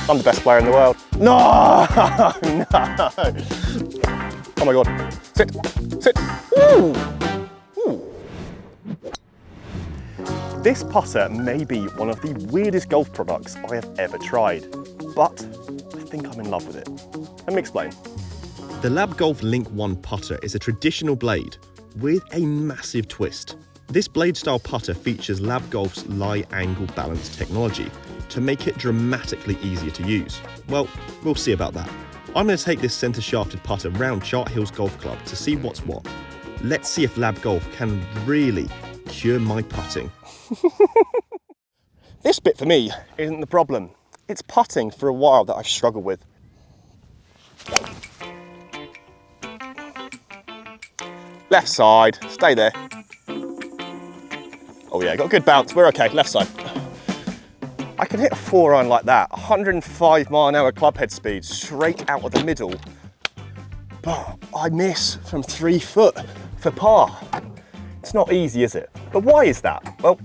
I'm the best player in the world. No, no. Oh my God, sit, sit. Ooh. Ooh. This putter may be one of the weirdest golf products I have ever tried, but I think I'm in love with it. Let me explain. The L.A.B Golf Link.1 putter is a traditional blade with a massive twist. This blade style putter features L.A.B Golf's lie angle balance technology to make it dramatically easier to use. Well, we'll see about that. I'm going to take this centre shafted putter round Chart Hills Golf Club to see what's what. Let's see if L.A.B Golf can really cure my putting. This bit for me isn't the problem. It's putting for a while that I've struggled with. Left side, stay there. Oh yeah, got a good bounce, we're okay, left side. I can hit a 4-iron like that, 105 mile an hour club head speed, straight out of the middle. But I miss from 3 foot for par. It's not easy, is it? But why is that? Well,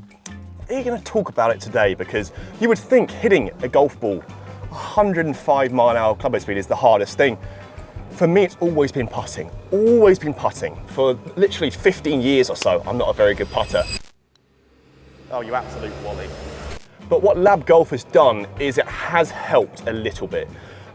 we're going to talk about it today because you would think hitting a golf ball 105 mile an hour club head speed is the hardest thing. For me, it's always been putting. For literally 15 years or so, I'm not a very good putter. Oh, you absolute wally. But what L.A.B Golf has done is it has helped a little bit.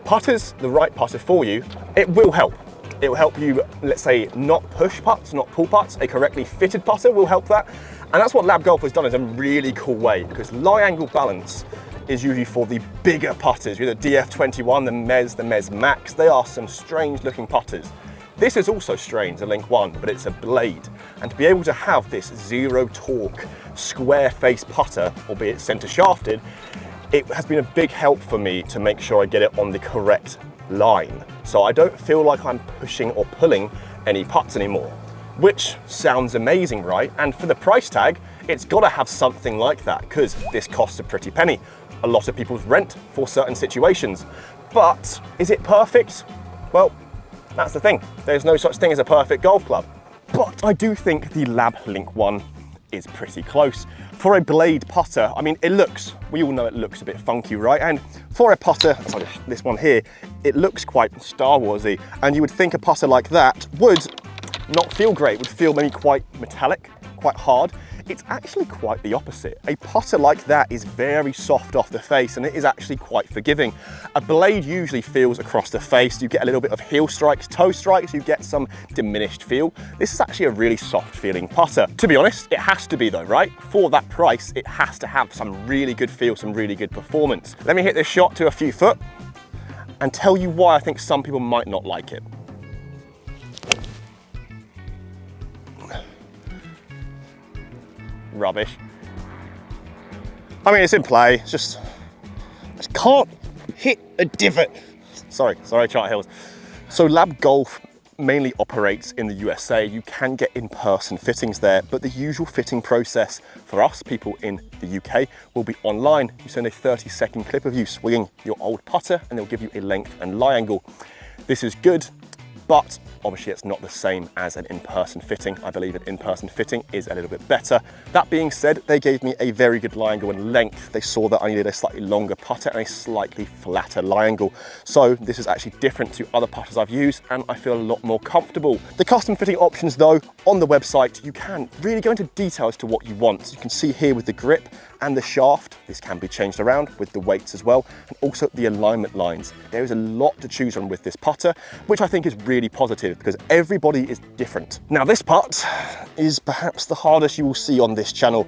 Putters, the right putter for you, it will help. It will help you, let's say, not push putts, not pull putts. A correctly fitted putter will help that. And that's what L.A.B Golf has done in a really cool way, because lie angle balance is usually for the bigger putters, the DF21, the MEZZ Max. They are some strange looking putters. This is also strange, the Link.1, but it's a blade. And to be able to have this zero torque, square face putter, albeit center shafted, it has been a big help for me to make sure I get it on the correct line. So I don't feel like I'm pushing or pulling any putts anymore, which sounds amazing, right? And for the price tag, it's gotta have something like that, because this costs a pretty penny. A lot of people's rent for certain situations. But is it perfect? Well, that's the thing. There's no such thing as a perfect golf club. But I do think the L.A.B Link.1 is pretty close. For a blade putter, I mean, we all know it looks a bit funky, right? And for a putter, like this one here, it looks quite Star Warsy. And you would think a putter like that would not feel great, would feel maybe quite metallic, quite hard. It's actually quite the opposite. A putter like that is very soft off the face and it is actually quite forgiving. A blade usually feels across the face. You get a little bit of heel strikes, toe strikes, you get some diminished feel. This is actually a really soft feeling putter. To be honest, it has to be though, right? For that price, it has to have some really good feel, some really good performance. Let me hit this shot to a few foot and tell you why I think some people might not like it. Rubbish. I mean, it's in play, it's just can't hit a divot. Sorry, Chart Hills. So L.A.B Golf mainly operates in the USA. You can get in-person fittings there, but the usual fitting process for us people in the UK will be online. You send a 30-second clip of you swinging your old putter and they'll give you a length and lie angle. This is good, but obviously it's not the same as an in-person fitting. I believe an in-person fitting is a little bit better. That being said, they gave me a very good lie angle and length. They saw that I needed a slightly longer putter and a slightly flatter lie angle. So this is actually different to other putters I've used and I feel a lot more comfortable. The custom fitting options though, on the website, you can really go into detail as to what you want. So you can see here with the grip and the shaft, this can be changed around with the weights as well, and also the alignment lines. There is a lot to choose on with this putter, which I think is really positive because everybody is different. Now this putt is perhaps the hardest you will see on this channel.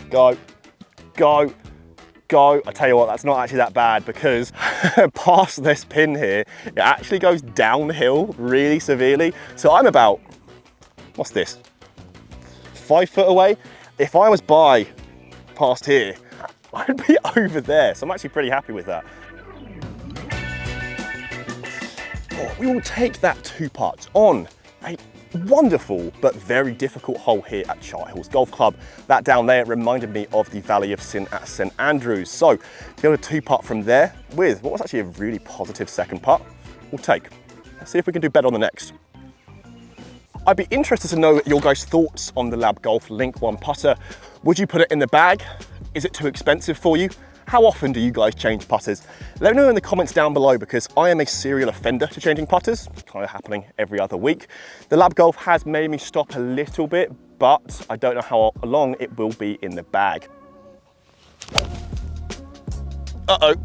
Go, go, go. I tell you what, that's not actually that bad because past this pin here, it actually goes downhill really severely. So I'm about, what's this? 5 foot away. If I was past here, I'd be over there. So I'm actually pretty happy with that. Oh, we will take that 2 putts on a wonderful but very difficult hole here at Chart Hills Golf Club. That down there reminded me of the Valley of Sin at St Andrews. So to get a 2 putt from there with what was actually a really positive second putt, we'll take. Let's see if we can do better on the next. I'd be interested to know your guys' thoughts on the L.A.B Golf Link.1 putter. Would you put it in the bag? Is it too expensive for you? How often do you guys change putters? Let me know in the comments down below, because I am a serial offender to changing putters, kind of happening every other week. The L.A.B Golf has made me stop a little bit, but I don't know how long it will be in the bag. Uh-oh.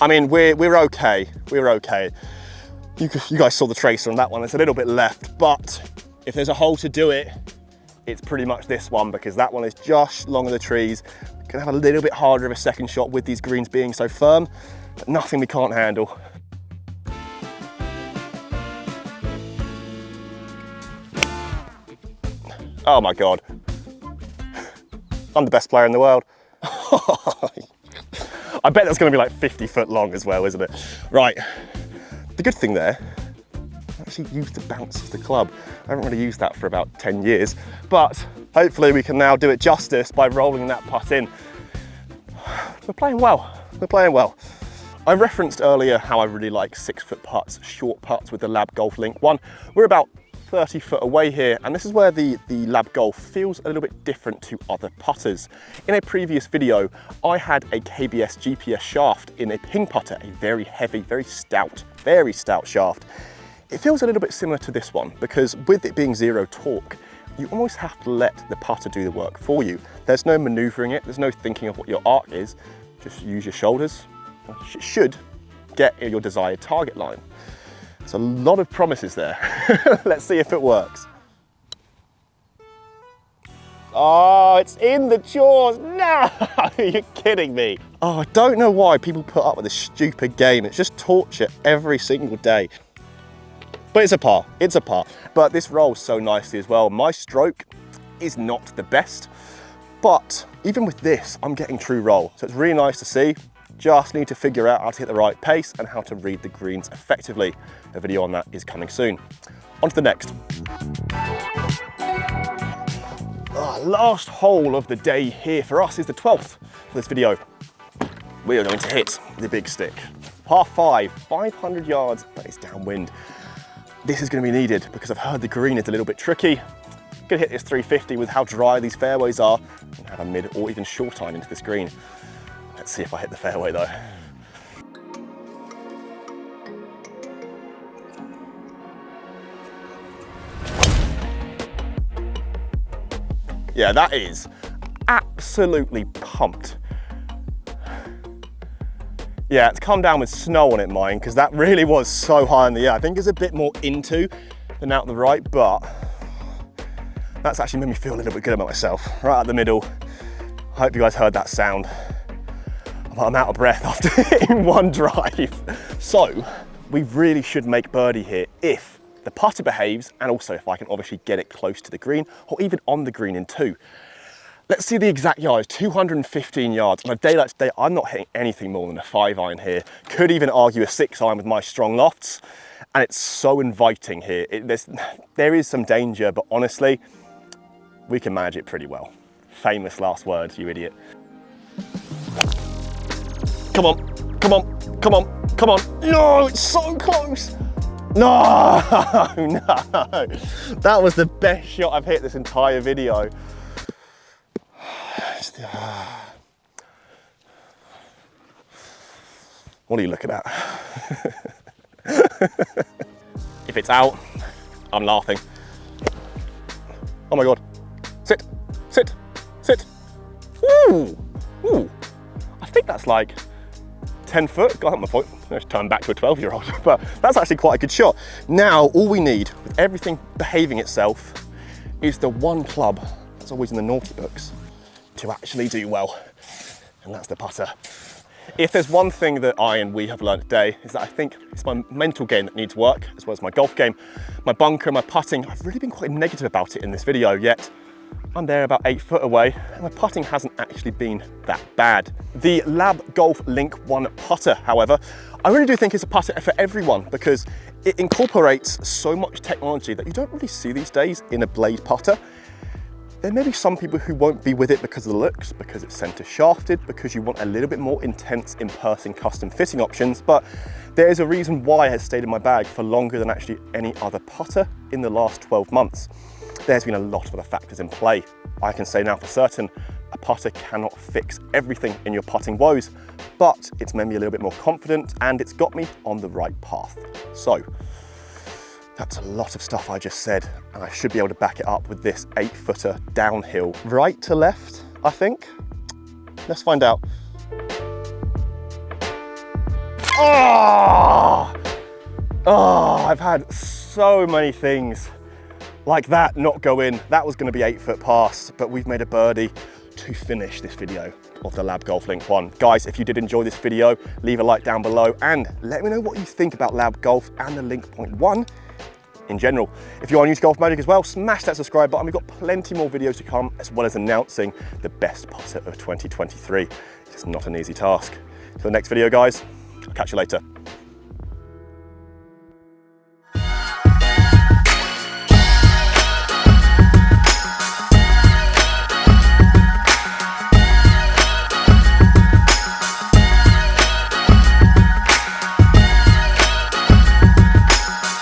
I mean, we're okay. We're okay. You guys saw the tracer on that one. It's a little bit left, but if there's a hole to do it, it's pretty much this one, because that one is just along the trees. Gonna have a little bit harder of a second shot with these greens being so firm, but nothing we can't handle. Oh my God. I'm the best player in the world. I bet that's gonna be like 50 foot long as well, isn't it? Right, the good thing there, I actually used the bounce of the club. I haven't really used that for about 10 years, but hopefully we can now do it justice by rolling that putt in. We're playing well, we're playing well. I referenced earlier how I really like 6 foot putts, short putts with the L.A.B Golf Link.1. We're about 30 foot away here, and this is where the L.A.B Golf feels a little bit different to other putters. In a previous video, I had a KBS GPS shaft in a ping putter, a very heavy, very stout shaft. It feels a little bit similar to this one, because with it being zero torque, you almost have to let the putter do the work for you. There's no maneuvering it, there's no thinking of what your arc is, just use your shoulders. It should get your desired target line. There's a lot of promises there. Let's see if it works. Oh, it's in the jaws. No, you're kidding me. Oh, I don't know why people put up with this stupid game. It's just torture every single day. But it's a par, it's a par. But this rolls so nicely as well. My stroke is not the best, but even with this, I'm getting true roll. So it's really nice to see. Just need to figure out how to hit the right pace and how to read the greens effectively. A video on that is coming soon. On to the next. Last hole of the day here for us is the 12th for this video. We are going to hit the big stick. Par 5, 500 yards, but it's downwind. This is going to be needed because I've heard the green is a little bit tricky. Gonna hit this 350 with how dry these fairways are and have a mid or even short iron into this green. Let's see if I hit the fairway though. Yeah, that is absolutely pumped. Yeah, it's come down with snow on it, mine, because that really was so high in the air. I think it's a bit more into than out the right, but that's actually made me feel a little bit good about myself. Right at the middle. I hope you guys heard that sound. I'm out of breath after hitting one drive. So, we really should make birdie here if the putter behaves, and also if I can obviously get it close to the green, or even on the green in 2. Let's see the exact yards, 215 yards. On a day like today, I'm not hitting anything more than a 5-iron here. Could even argue a 6-iron with my strong lofts. And it's so inviting here. There is some danger, but honestly, we can manage it pretty well. Famous last words, you idiot. Come on, come on, come on, come on. No, it's so close. No, no. That was the best shot I've hit this entire video. What are you looking at? If it's out, I'm laughing. Oh my God. Sit, sit, sit. Ooh, ooh. I think that's like 10 foot. Got my point. Let's turn back to a 12-year-old. But that's actually quite a good shot. Now, all we need, with everything behaving itself, is the one club that's always in the naughty books to actually do well. And that's the putter. If there's one thing that I and we have learned today, is that I think it's my mental game that needs work, as well as my golf game. My bunker, my putting, I've really been quite negative about it in this video, yet I'm there about 8 foot away, and my putting hasn't actually been that bad. The L.A.B Golf Link.1 putter, however, I really do think it's a putter for everyone, because it incorporates so much technology that you don't really see these days in a blade putter. There may be some people who won't be with it because of the looks, because it's center shafted, because you want a little bit more intense in-person custom fitting options, but there is a reason why it has stayed in my bag for longer than actually any other putter in the last 12 months. there's been a lot of other factors in play. I can say now for certain, a putter cannot fix everything in your putting woes, but it's made me a little bit more confident and it's got me on the right path. So, that's a lot of stuff I just said, and I should be able to back it up with this 8-footer downhill, right to left, I think. Let's find out. Oh, I've had so many things like that not go in. That was going to be 8-foot past, but we've made a birdie to finish this video of the L.A.B Golf Link.1. Guys, if you did enjoy this video, leave a like down below and let me know what you think about L.A.B Golf and the Link.1 in general. If you are new to Golf Magic as well, smash that subscribe button. We've got plenty more videos to come, as well as announcing the best putter of 2023. It's not an easy task. Till the next video, guys, I'll catch you later.